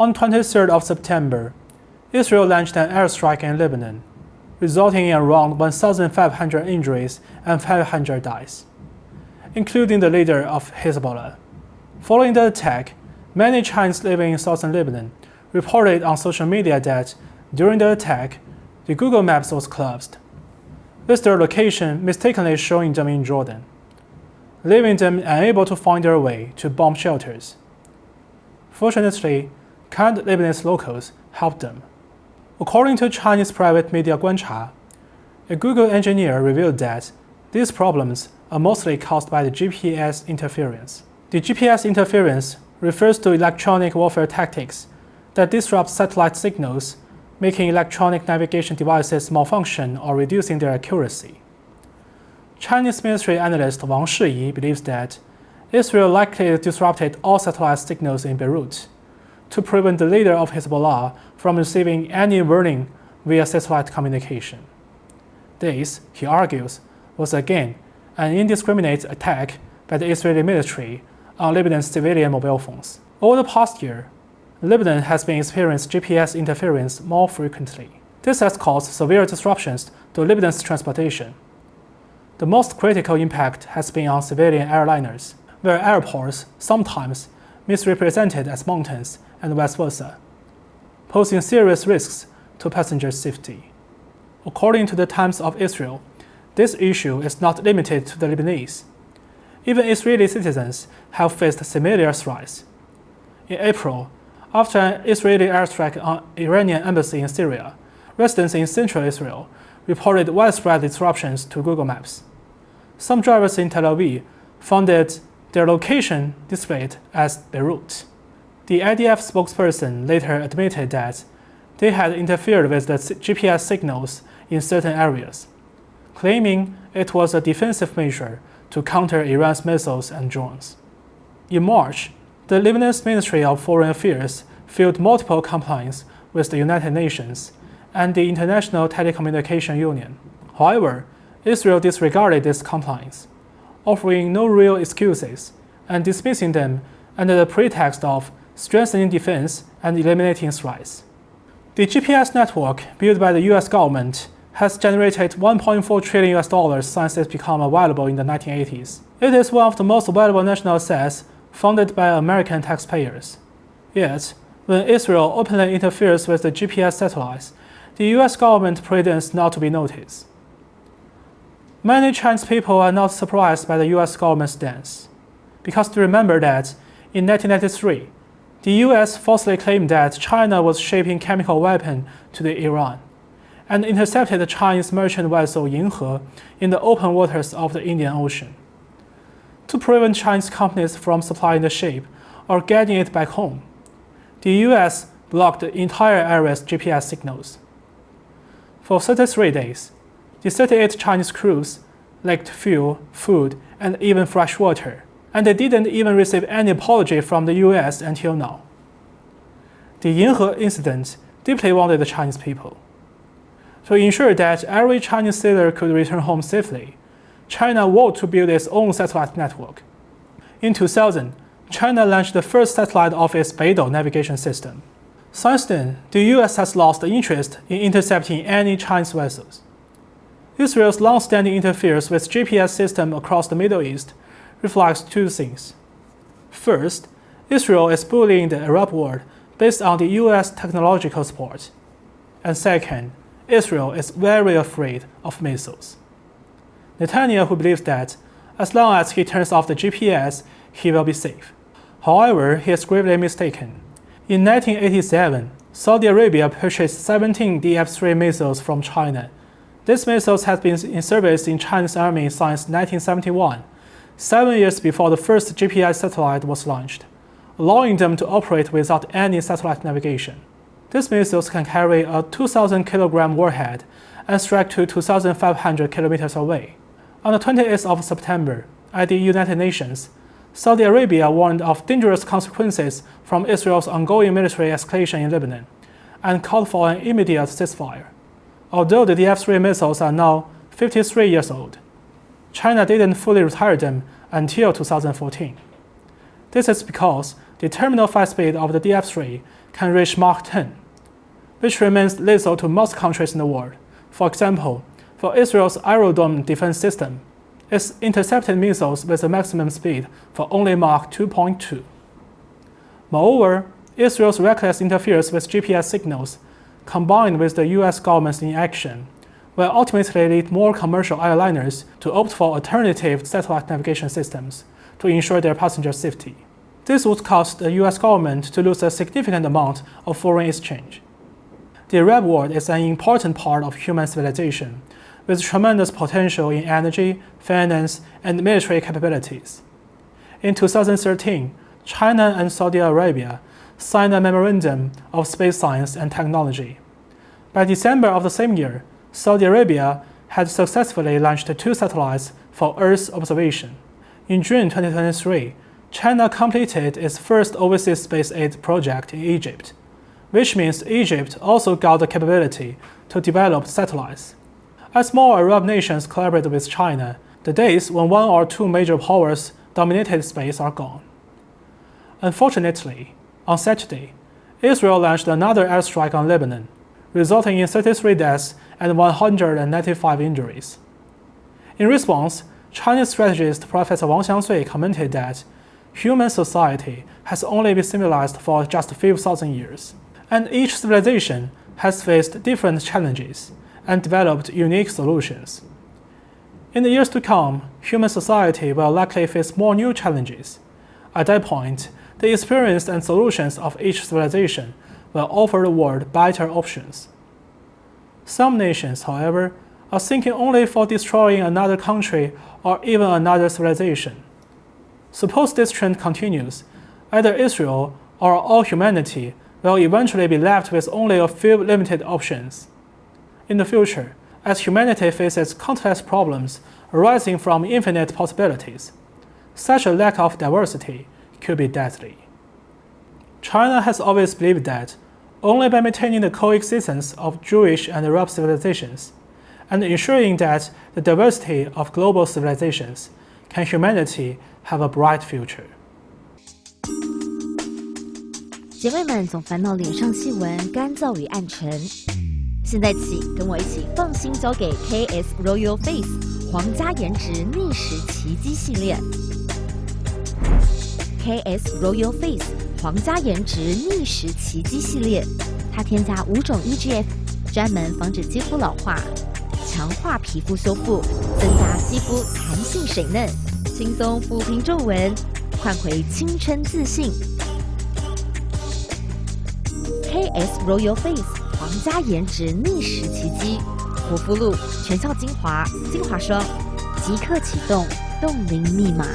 On 23rd of September, Israel launched an airstrike in Lebanon, resulting in around 1,500 injuries and 500 deaths, including the leader of Hezbollah. Following the attack, many Chinese living in southern Lebanon reported on social media that during the attack, the Google Maps was closed, with their location mistakenly showing them in Jordan, leaving them unable to find their way to bomb shelters. Fortunately, kind Lebanese locals helped them. According to Chinese private media Guancha, a Google engineer revealed that these problems are mostly caused by the GPS interference. The GPS interference refers to electronic warfare tactics that disrupt satellite signals, making electronic navigation devices malfunction or reducing their accuracy. Chinese military analyst Wang Shiyi believes that Israel likely disrupted all satellite signals in Beirut to prevent the leader of Hezbollah from receiving any warning via satellite communication. This, he argues, was again an indiscriminate attack by the Israeli military on Lebanon's civilian mobile phones. Over the past year, Lebanon has been experiencing GPS interference more frequently. This has caused severe disruptions to Lebanon's transportation. The most critical impact has been on civilian airliners, where airports sometimes misrepresented as mountains and vice versa, posing serious risks to passenger safety. According to the Times of Israel, this issue is not limited to the Lebanese. Even Israeli citizens have faced similar threats. In April, after an Israeli airstrike on Iranian embassy in Syria, residents in central Israel reported widespread disruptions to Google Maps. Some drivers in Tel Aviv found that their location displayed as Beirut. The IDF spokesperson later admitted that they had interfered with the GPS signals in certain areas, claiming it was a defensive measure to counter Iran's missiles and drones. In March, the Lebanese Ministry of Foreign Affairs filed multiple complaints with the United Nations and the International Telecommunication Union. However, Israel disregarded these complaints, offering no real excuses and dismissing them under the pretext of strengthening defense and eliminating threats. The GPS network built by the US government has generated $1.4 trillion since it became available in the 1980s. It is one of the most valuable national assets funded by American taxpayers. Yet, when Israel openly interferes with the GPS satellites, the US government pretends not to be noticed. Many Chinese people are not surprised by the US government's stance, because they remember that in 1993, the US falsely claimed that China was shipping chemical weapons to Iran, and intercepted the Chinese merchant vessel Yinghe in the open waters of the Indian Ocean. To prevent Chinese companies from supplying the ship or getting it back home, the US blocked the entire area's GPS signals. For 33 days, the 38 Chinese crews lacked fuel, food, and even fresh water, and they didn't even receive any apology from the US until now. The Yinghe incident deeply wounded the Chinese people. To ensure that every Chinese sailor could return home safely, China vowed to build its own satellite network. In 2000, China launched the first satellite of its Beidou navigation system. Since then, the US has lost interest in intercepting any Chinese vessels. Israel's long-standing interference with GPS systems across the Middle East reflects two things. First, Israel is bullying the Arab world based on the US technological support. And second, Israel is very afraid of missiles. Netanyahu believes that as long as he turns off the GPS, he will be safe. However, he is gravely mistaken. In 1987, Saudi Arabia purchased 17 DF-3 missiles from China. These missiles had been in service in Chinese army since 1971, 7 years before the first GPS satellite was launched, allowing them to operate without any satellite navigation. These missiles can carry a 2,000-kilogram warhead and strike to 2,500 kilometers away. On the 28th of September, at the United Nations, Saudi Arabia warned of dangerous consequences from Israel's ongoing military escalation in Lebanon and called for an immediate ceasefire. Although the DF-3 missiles are now 53 years old, China didn't fully retire them until 2014. This is because the terminal flight speed of the DF-3 can reach Mach 10, which remains lethal to most countries in the world. For example, for Israel's Iron Dome defense system, it's intercepted missiles with a maximum speed for only Mach 2.2. Moreover, Israel's reckless interference with GPS signals, combined with the US government's inaction, will ultimately lead more commercial airliners to opt for alternative satellite navigation systems to ensure their passenger safety. This would cause the US government to lose a significant amount of foreign exchange. The Arab world is an important part of human civilization, with tremendous potential in energy, finance, and military capabilities. In 2013, China and Saudi Arabia signed a memorandum of space science and technology. By December of the same year, Saudi Arabia had successfully launched 2 satellites for Earth observation. In June 2023, China completed its first overseas space aid project in Egypt, which means Egypt also got the capability to develop satellites. As more Arab nations collaborate with China, the days when 1 or 2 major powers dominated space are gone. Unfortunately, on Saturday, Israel launched another airstrike on Lebanon, resulting in 33 deaths and 195 injuries. In response, Chinese strategist Professor Wang Xiangsui commented that human society has only been civilized for just a few thousand years, and each civilization has faced different challenges and developed unique solutions. In the years to come, human society will likely face more new challenges. At that point, the experience and solutions of each civilization will offer the world better options. Some nations, however, are thinking only for destroying another country or even another civilization. Suppose this trend continues, either Israel or all humanity will eventually be left with only a few limited options. In the future, as humanity faces countless problems arising from infinite possibilities, such a lack of diversity could be deadly. China has always believed that only by maintaining the coexistence of Jewish and Arab civilizations, and ensuring that the diversity of global civilizations, can humanity have a bright future. 姐妹们总烦恼脸上细纹、干燥与暗沉，现在起跟我一起放心交给 KS Royal Face 皇家颜值逆时奇迹系列。KS Royal Face 皇家颜值逆时奇迹系列，它添加5种 EGF， 专门防止肌肤老化，强化皮肤修复，增加肌肤弹性水嫩，轻松抚平皱纹，换回青春自信。KS Royal Face 皇家颜值逆时奇迹，护肤露、全效精华、精华霜，即刻启动冻龄密码。